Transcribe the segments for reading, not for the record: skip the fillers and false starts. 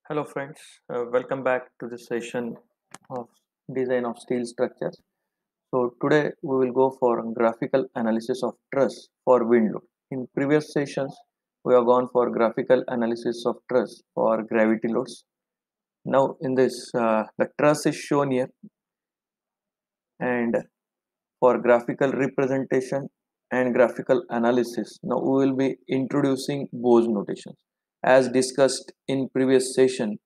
Hello friends, welcome back to the session of design of steel structures. So today we will go for graphical analysis of truss for wind load. In previous sessions we have gone for graphical analysis of truss for gravity loads. Now in this the truss is shown here, and for graphical representation and graphical analysis now we will be introducing Bose notations as discussed in previous session.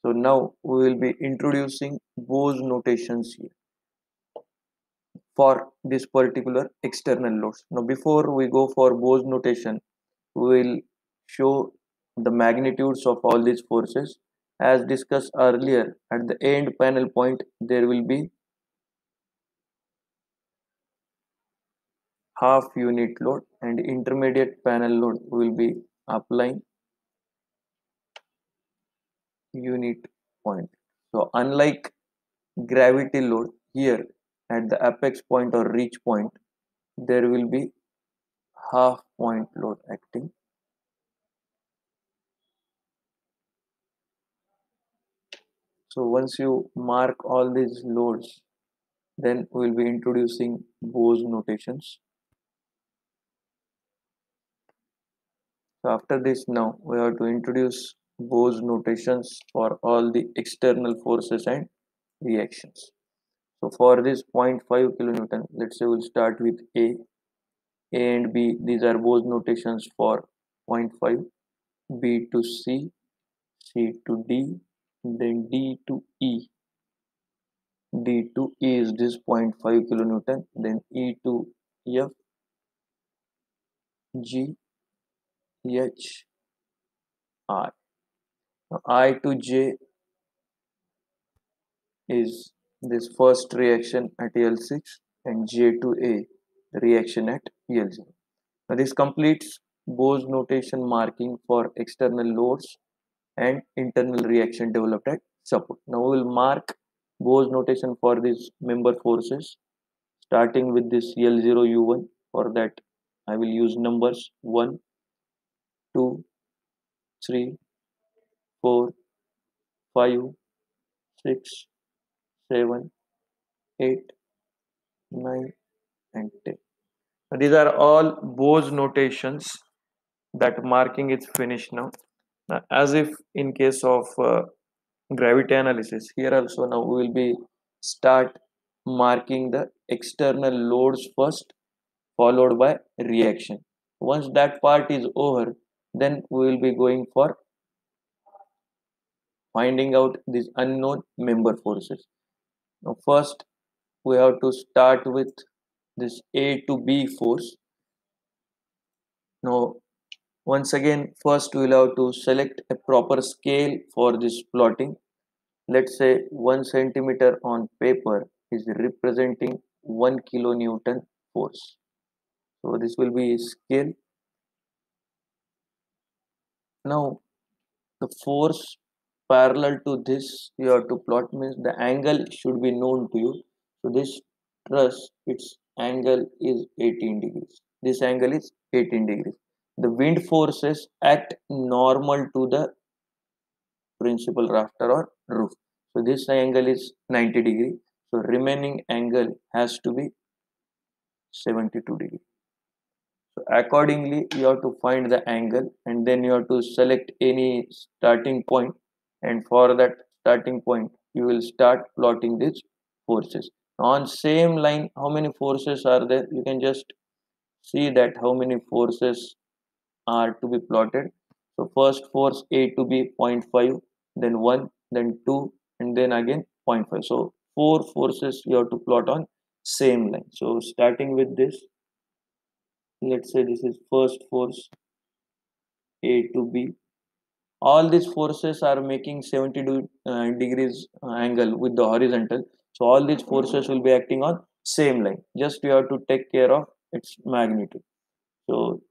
So now we will be introducing Bose notations here for this particular external loads. Now before we go for Bose notation, we will show the magnitudes of all these forces. As discussed earlier, at the end panel point there will be half unit load, and intermediate panel load will be applying unit point. So unlike gravity load, here at the apex point or reach point there will be half point load acting. So once you mark all these loads, then we'll be introducing Bose notations. So after this, now we have to introduce Bose notations for all the external forces and reactions. So for this zero point 0.5 kilonewton, let's say we'll start with A and B. These are Bose notations for zero point 0.5, B to C, C to D, then D to E. D to E is this zero point 0.5 kilonewton, then E to F, G, H, I. Now, I to J is this first reaction at L6, and J to A the reaction at L0. Now this completes Bose notation marking for external loads and internal reaction developed at support. Now we will mark Bose notation for these member forces, starting with this L0 U1. For that I will use numbers 1, 2, 3, 4, 5, 6, 7, 8, 9, and 10. Now, these are all Bose notations that marking is finished now. Now, as if in case of gravity analysis, here also now we will be start marking the external loads first, followed by reaction. Once that part is over, then we will be going for finding out these unknown member forces. Now first we have to start with this A to B force. Now once again, first we will have to select a proper scale for this plotting. Let's say 1 centimeter on paper is representing 1 kilonewton force. So this will be scale. Now the force parallel to this you have to plot, means the angle should be known to you. So this truss, its angle is 18 degrees. This angle is 18 degrees. The wind forces act normal to the principal rafter or roof. So this angle is 90 degree. So remaining angle has to be 72 degree. So accordingly, you have to find the angle, and then you have to select any starting point, and for that starting point, you will start plotting these forces. On same line, how many forces are there? You can just see that how many forces are to be plotted. So first force A to be zero point 0.5, then 1, then 2, and then again zero point 0.5. So four forces you have to plot on same line. So starting with this, let's say this is first force A to B. All these forces are making 70 degrees angle with the horizontal. So all these forces will be acting on same line. Just you have to take care of its magnitude. So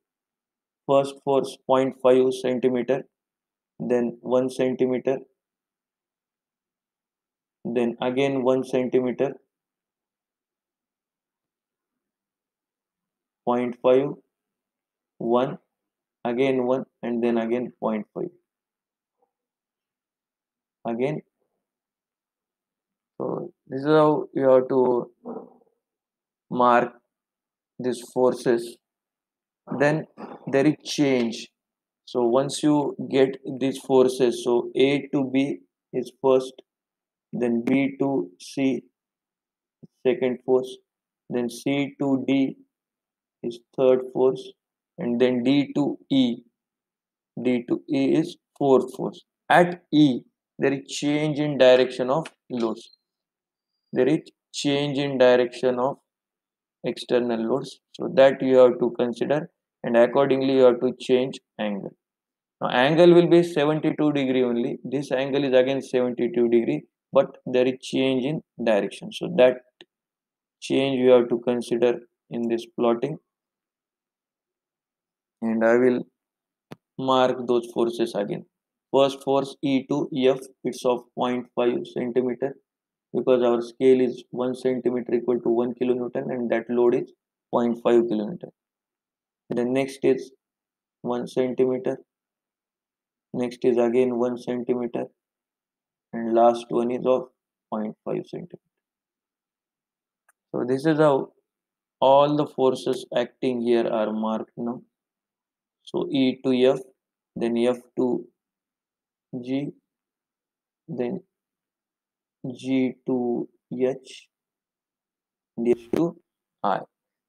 first force 0.5 centimeter, then 1 centimeter, then again 1 centimeter, zero point 0.5, 1, again 1, and then again 0.5. again. So this is how you have to mark these forces. Then there is change. So once you get these forces, so A to B is first, then B to C second force, then C to D is third force, and then D to E. D to E is fourth force. At E, there is change in direction of loads. There is change in direction of external loads. So that you have to consider, and accordingly you have to change angle. Now angle will be 72 degree only. This angle is again 72 degree, but there is change in direction. So that change you have to consider in this plotting, and I will mark those forces again. First force E to F, it's of 0.5 centimeter, because our scale is 1 centimeter equal to 1 kilonewton, and that load is 0.5 kilonewton. Then next is 1 centimeter, next is again 1 centimeter, and last one is of 0.5 centimeter. So this is how all the forces acting here are marked now. So E to F, then F to G, then G to H, and H to I.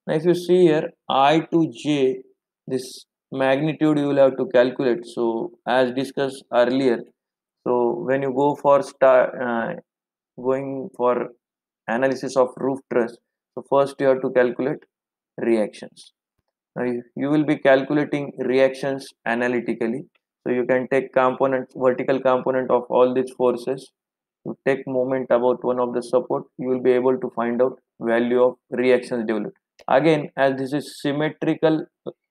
Now if you see here, I to J, this magnitude you will have to calculate. So as discussed earlier, so when you go for going for analysis of roof truss, so first you have to calculate reactions. Now you will be calculating reactions analytically. So you can take component, vertical component of all these forces. You take moment about one of the support, you will be able to find out value of reactions developed. Again, as this is symmetrical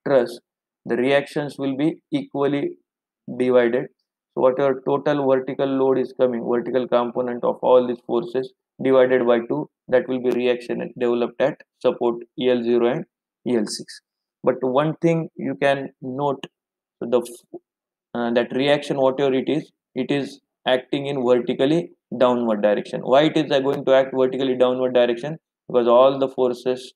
truss, the reactions will be equally divided. So whatever total vertical load is coming, vertical component of all these forces divided by 2, that will be reaction developed at support EL0 and EL6. But one thing you can note, the that reaction whatever it is acting in vertically downward direction. Why it is going to act vertically downward direction? Because all the forces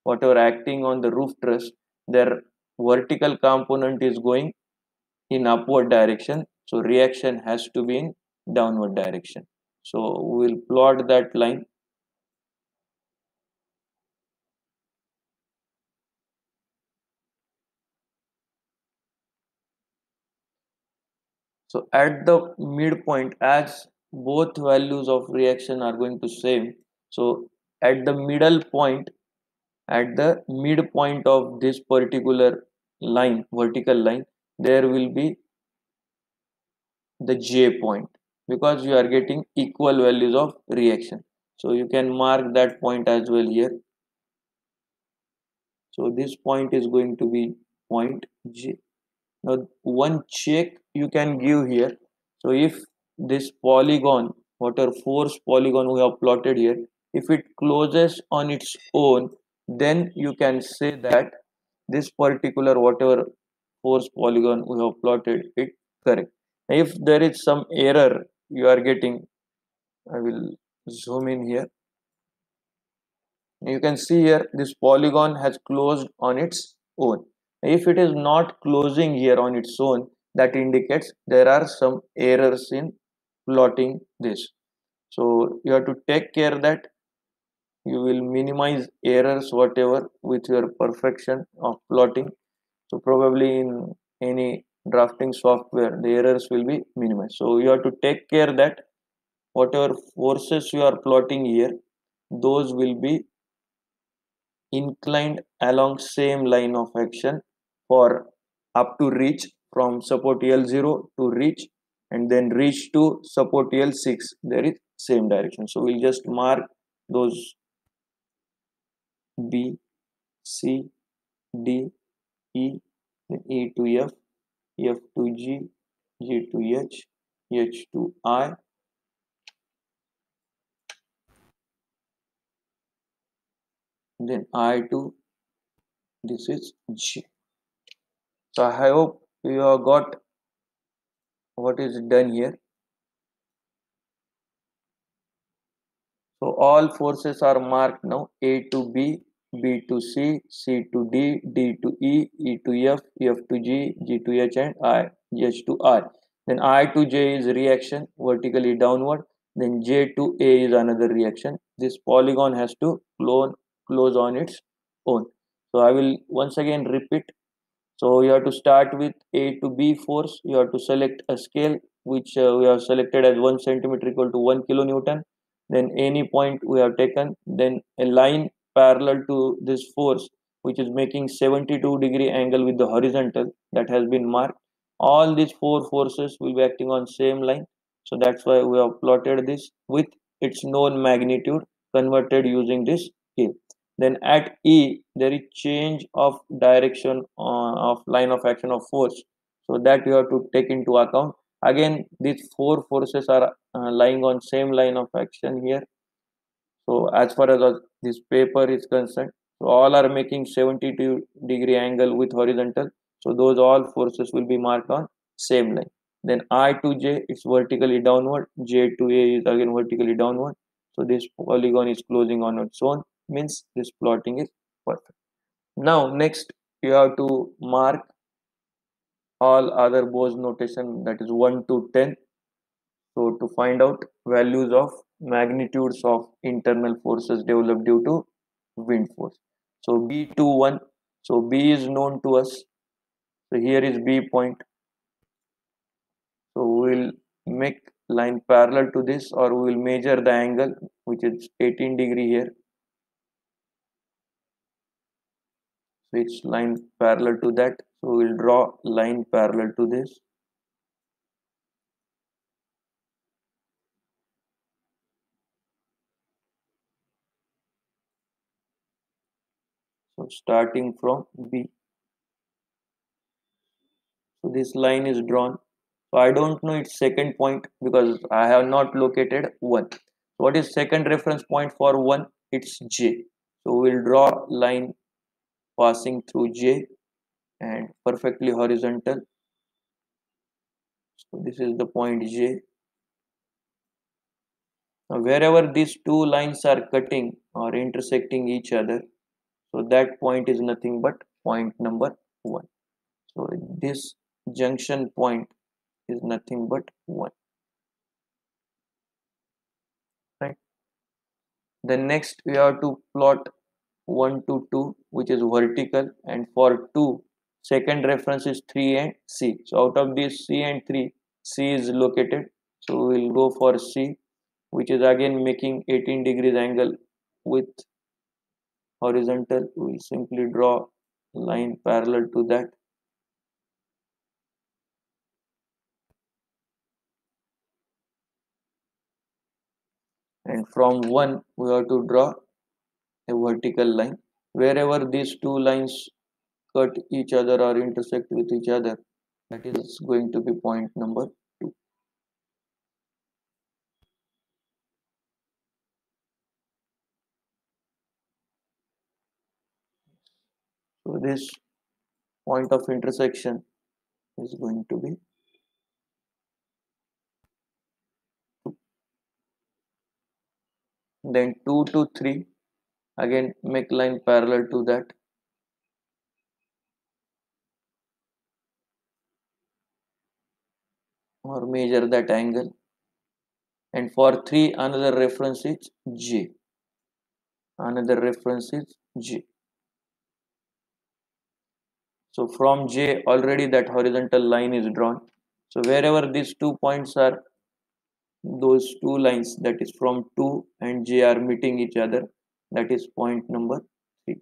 whatever acting on the roof truss, their vertical component is going in upward direction, so reaction has to be in downward direction. So we'll plot that line. So at the midpoint, as both values of reaction are going to same, so at the middle point, at the midpoint of this particular line, vertical line, there will be the J point, because you are getting equal values of reaction. So you can mark that point as well here. So this point is going to be point J. Now one check you can give here. So if this polygon, whatever force polygon we have plotted here, if it closes on its own, then you can say that this particular whatever force polygon we have plotted it correct. If there is some error you are getting, I will zoom in here. You can see here this polygon has closed on its own. If it is not closing here on its own, that indicates there are some errors in plotting this. So you have to take care that you will minimize errors whatever with your perfection of plotting. So probably in any drafting software the errors will be minimized. So you have to take care that whatever forces you are plotting here, those will be inclined along same line of action for up to reach from support L0 to reach, and then reach to support L6, there is same direction. So we'll just mark those B, C, D, E, then E to F, F to G, G to H, H to I, then I to this is G. So I hope you have got what is done here. all forces are marked now: A to B, B to C, C to D, D to E, E to F, F to G, G to H, and H to I. Then I to J is reaction vertically downward. Then J to A is another reaction. This polygon has to close on its own. So I will once again repeat. So you have to start with A to B force. You have to select a scale which we have selected as 1 centimeter equal to 1 kilonewton. Then any point we have taken. Then a line parallel to this force which is making 72-degree angle with the horizontal that has been marked. All these four forces will be acting on same line. So that's why we have plotted this with its known magnitude converted using this scale. Then at E, there is change of direction of line of action of force. So that you have to take into account. Again, these four forces are lying on same line of action here. So as far as this paper is concerned, so all are making 72-degree angle with horizontal. So those all forces will be marked on same line. Then I to J is vertically downward. J to A is again vertically downward. So this polygon is closing on its own, means this plotting is perfect. Now next you have to mark all other Bose notation, that is 1 to 10. So to find out values of magnitudes of internal forces developed due to wind force. So B to 1. So B is known to us. So here is B point. So we will make line parallel to this, or we will measure the angle which is 18-degree here. So it's line parallel to that. So we will draw line parallel to this. So starting from B. So this line is drawn. So I don't know its second point because I have not located 1. What is second reference point for 1? It's J. So we'll draw line passing through J and perfectly horizontal. So this is the point J. Now wherever these two lines are cutting or intersecting each other, so that point is nothing but point number 1. So this junction point is nothing but 1. Right. Then next we have to plot 1 to 2, which is vertical, and for 2 second reference is 3 and C. So out of these C and 3, C is located. So we will go for C, which is again making 18 degrees angle with horizontal. We will simply draw line parallel to that. And from 1 we have to draw a vertical line. Wherever these two lines cut each other or intersect with each other, that is going to be point number 2. So this point of intersection is going to be 2. Then 2 to 3, again make line parallel to that. Or measure that angle. And for 3, another reference is J. Another reference is J. So from J already that horizontal line is drawn. So wherever these 2 points are, those 2 lines, that is from 2 and J, are meeting each other, that is point number 3.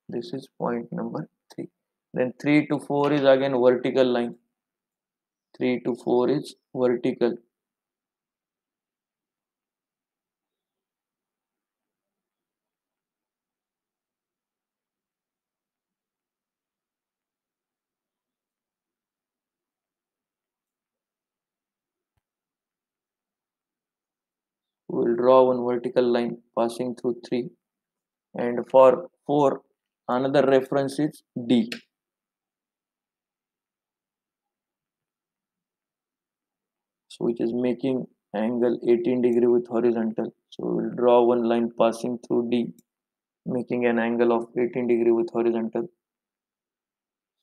This is point number 3. Then 3 to 4 is again vertical line. 3 to 4 is vertical. We will draw one vertical line passing through 3. And for 4, another reference is D. which is making angle 18 degree with horizontal. So we'll draw one line passing through D, making an angle of 18 degree with horizontal.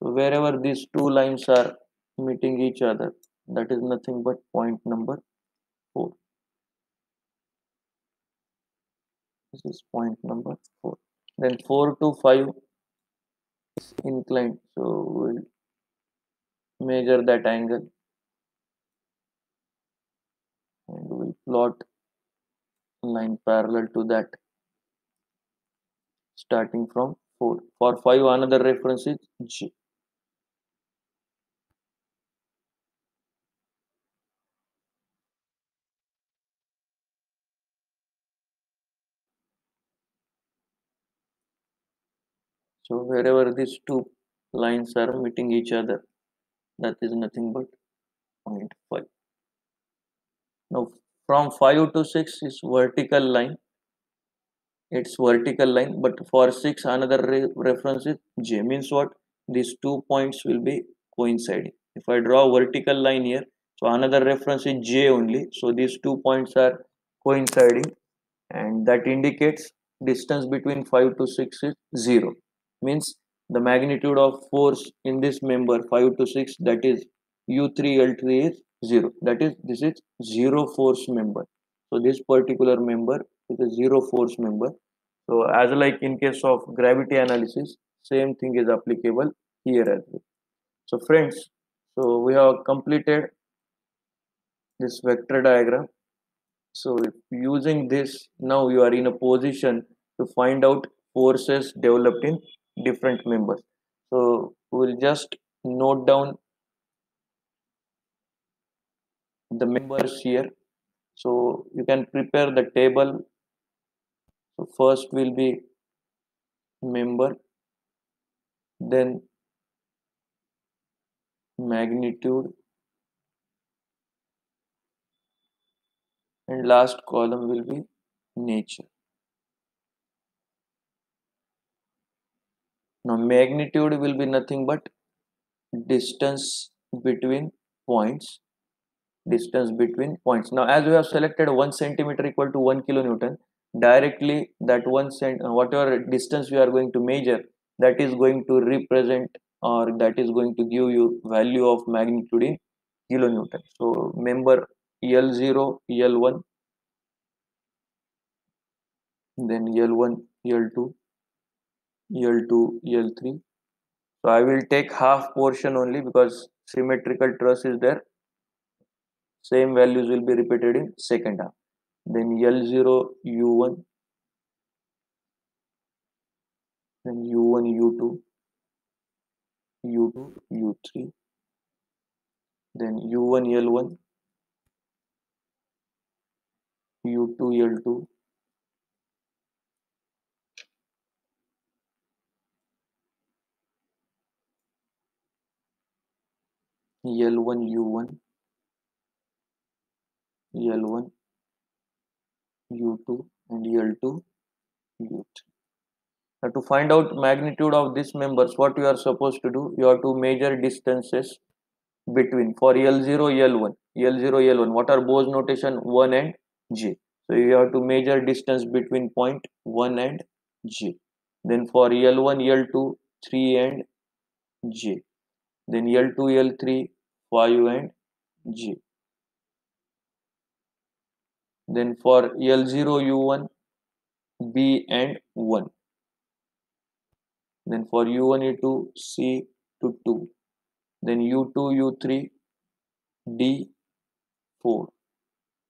So wherever these two lines are meeting each other, that is nothing but point number 4. This is point number 4. Then 4 to 5 is inclined. So we'll measure that angle and we'll plot a line parallel to that starting from 4. For 5, another reference is G. So wherever these two lines are meeting each other, that is nothing but point 5. Now from 5 to 6 is vertical line. It's vertical line, but for 6 another reference is J. Means what? These 2 points will be coinciding. If I draw a vertical line here, so another reference is J only. So these 2 points are coinciding, and that indicates distance between 5 to 6 is 0. Means the magnitude of force in this member 5 to 6, that is U3 L3 is 0. That is, this is zero force member. So this particular member is a zero force member. So as like in case of gravity analysis, same thing is applicable here as well. So friends, so we have completed this vector diagram. So if using this, now you are in a position to find out forces developed in different members. So we'll just note down the members here. So you can prepare the table. So first will be member, then magnitude, and last column will be nature. Now magnitude will be nothing but distance between points. Distance between points. Now as we have selected 1 centimeter equal to 1 kilonewton, directly that whatever distance we are going to measure, that is going to represent, or that is going to give you value of magnitude in kilonewton. So member L0, L1, then L1, L2, L2, L3. So I will take half portion only because symmetrical truss is there. Same values will be repeated in second half. Then L0, U1, then U1, U2, U2, U3, then U1, L1, U2, L2, L1, U1, L1, U2, and L2, U3. Now to find out magnitude of these members, what you are supposed to do, you have to measure distances between. For L0, L1, L0, L1, what are Bose notation? 1 and J. So you have to measure distance between point 1 and J. Then for L1, L2, 3 and J. Then L2, L3, 5 and J. Then for L0, U1, B and 1. Then for U1, U2, C to 2. Then U2, U3, D, 4.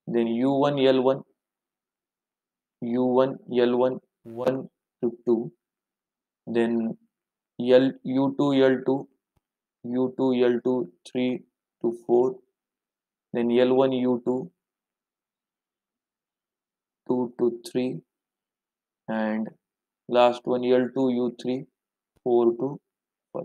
Then U1, L1, U1, L1, 1 to 2. Then U2, L2, U2, L2, 3 to 4. Then L1, U2, 2 to 3. And last one L2, U3, 4 to 5.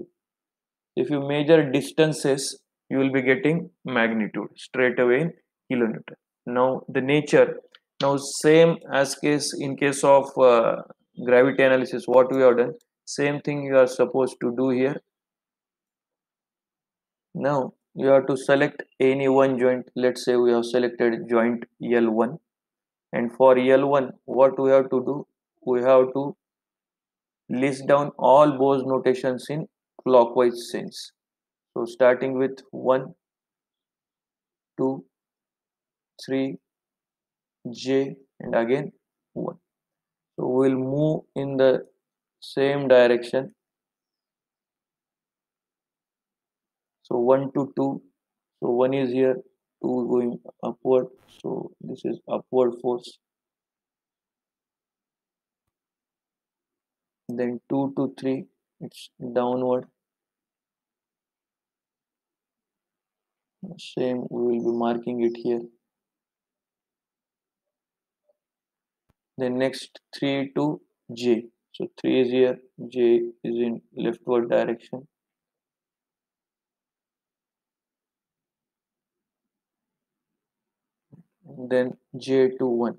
If you measure distances, you will be getting magnitude straight away in kilonewton. Now the nature, now same as case in case of gravity analysis, what we have done, same thing you are supposed to do here. Now you have to select any one joint. Let's say we have selected joint L1, and for L1 what we have to do, we have to list down all Bose notations in clockwise sense. So starting with 1, 2, 3, J, and again 1. So we'll move in the same direction. So 1 to 2. So 1 is here, 2 going upward. So this is upward force. Then 2 to 3, it's downward. Same, we will be marking it here. Then next 3 to J. So 3 is here, J is in leftward direction. And then J to 1.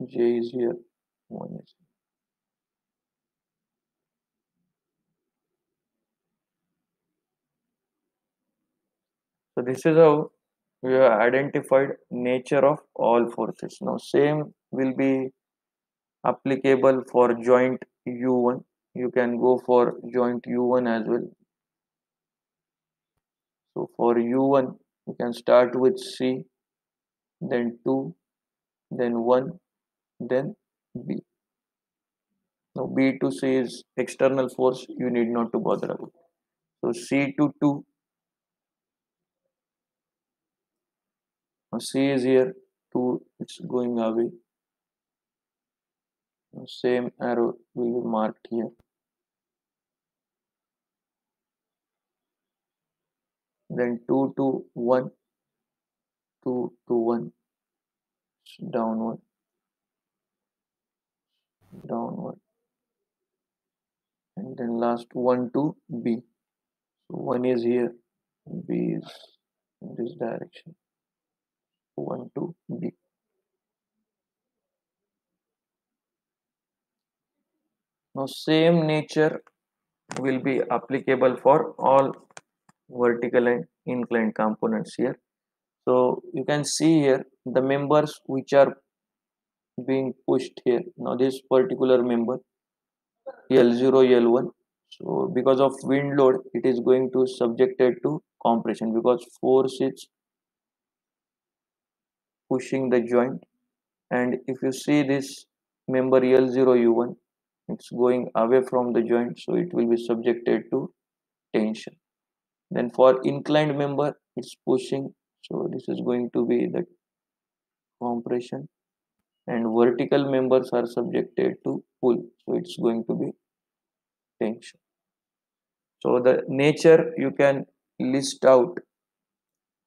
J is here, 1 is here. So this is how we have identified nature of all forces. Now same will be applicable for joint U1. You can go for joint U1 as well. So for U1 you can start with C, then 2, then 1, then B. Now B to C is external force, you need not to bother about. So C to 2, now C is here, 2 it's going away. Now same arrow will be marked here. Then 2 to 1, 2 to 1, downward, downward, and then last 1 to B. So 1 is here, B is in this direction, 1 to B. Now same nature will be applicable for all vertical and inclined components here. So you can see here the members which are being pushed here. Now this particular member L0, L1. So because of wind load, it is going to subjected to compression because force is pushing the joint. And if you see this member L0, U1, it's going away from the joint, so it will be subjected to tension. Then for inclined member, it's pushing, so this is going to be the compression. And vertical members are subjected to pull, so it's going to be tension. So the nature you can list out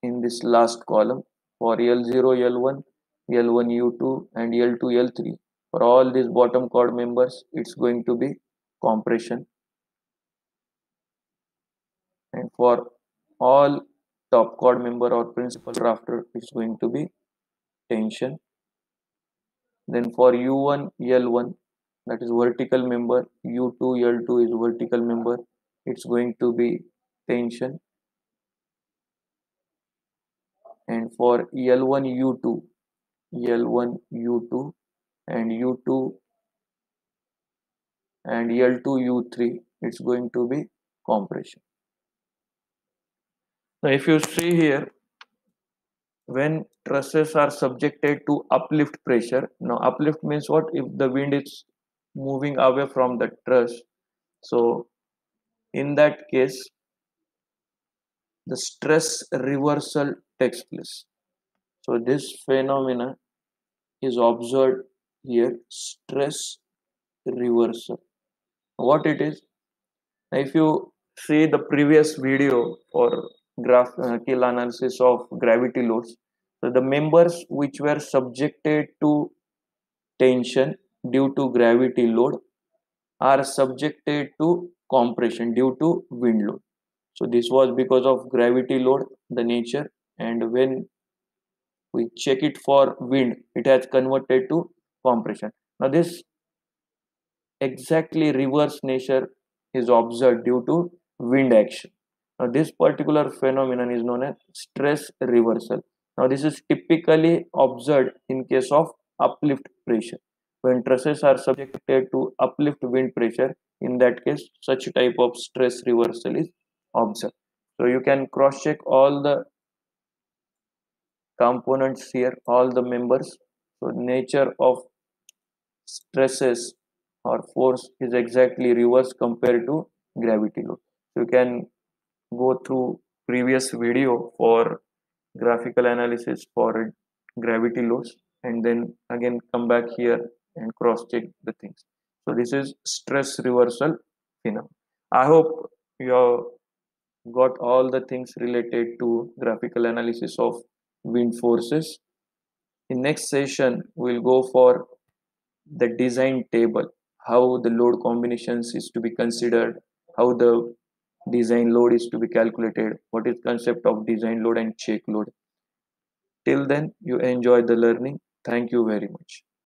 in this last column for L0, L1, L1, U2, and L2, L3. For all these bottom chord members, it's going to be compression. And for all top chord member or principal rafter, it's going to be tension. Then for U1, L1, that is vertical member, U2, L2 is vertical member, it's going to be tension. And for L1, U2, L1, U2, and U2 and L2, U3, it's going to be compression. Now if you see here, when trusses are subjected to uplift pressure, now uplift means what? If the wind is moving away from the truss, so in that case the stress reversal takes place. So this phenomena is observed here, stress reversal. What it is? If you see the previous video for graphical analysis of gravity loads, so the members which were subjected to tension due to gravity load are subjected to compression due to wind load. So this was because of gravity load, the nature, and when we check it for wind, it has converted to compression. Now this exactly reverse nature is observed due to wind action. Now, this particular phenomenon is known as stress reversal. Now, this is typically observed in case of uplift pressure. When trusses are subjected to uplift wind pressure, in that case, such type of stress reversal is observed. So, you can cross check all the components here, all the members. So, nature of stresses or force is exactly reverse compared to gravity load. So, you can go through previous video for graphical analysis for gravity loads and then again come back here and cross check the things. So this is stress reversal phenomenon. I hope you have got all the things related to graphical analysis of wind forces. In next session we'll go for the design table, how the load combinations is to be considered, how the design load is to be calculated, what is concept of design load and check load. Till then, you enjoy the learning. Thank you very much.